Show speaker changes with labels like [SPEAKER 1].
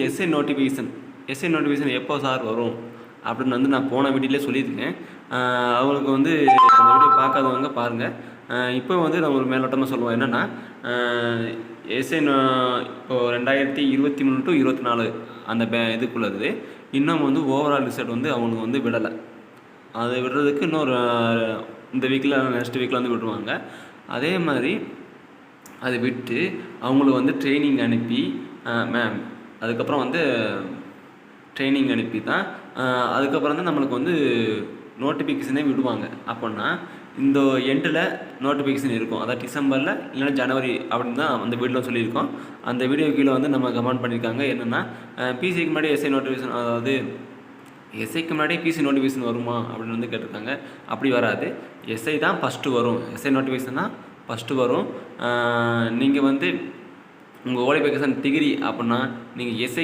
[SPEAKER 1] SI notification எப்போ sir வரும் அப்படின்னு வந்து நான் போன வீடியோலேயே சொல்லியிருக்கேன். அவங்களுக்கு வந்து அந்த வீடியோ பார்க்காதவங்க பாருங்கள். இப்போ வந்து நான் ஒரு மேலோட்டமாக சொல்லுவேன் என்னென்னா, எஸ்ஐ இப்போது 2023 to 24 அந்த இதுக்குள்ளது இன்னும் வந்து ஓவரால் ரிசல்ட் வந்து அவங்களுக்கு வந்து விடலை. அதை விடுறதுக்கு இன்னொரு இந்த வீக்கில் நெக்ஸ்ட் வீக்கில் வந்து விடுவாங்க. அதே மாதிரி அதை விட்டு அவங்களுக்கு வந்து ட்ரைனிங் அனுப்பி அதுக்கப்புறம் வந்து ட்ரைனிங் அனுப்பி தான் அதுக்கப்புறம் தான் நம்மளுக்கு வந்து நோட்டிஃபிகேஷனே விடுவாங்க. அப்படின்னா இந்த எண்டில் நோட்டிஃபிகேஷன் இருக்கும், அதாவது டிசம்பரில் இல்லைன்னா ஜனவரி அப்படின்னு தான் அந்த வீடியோவில் சொல்லியிருக்கோம். அந்த வீடியோ கீழே வந்து நம்ம கமெண்ட் பண்ணியிருக்காங்க என்னென்னா, பிசிக்கு முன்னாடி எஸ்ஐ நோட்டிஃபிகேஷன், அதாவது எஸ்ஐக்கு முன்னாடி பிசி நோட்டிஃபிகேஷன் வருமா அப்படின்னு வந்து கேட்டிருக்காங்க. அப்படி வராது, எஸ்ஐ தான் ஃபஸ்ட்டு வரும். எஸ்ஐ நோட்டிஃபிகேஷன் தான் ஃபஸ்ட்டு வரும். நீங்கள் வந்து உங்கள் குவாலிஃபிகேஷன் டிகிரி அப்படின்னா நீங்கள் எஸ்ஐ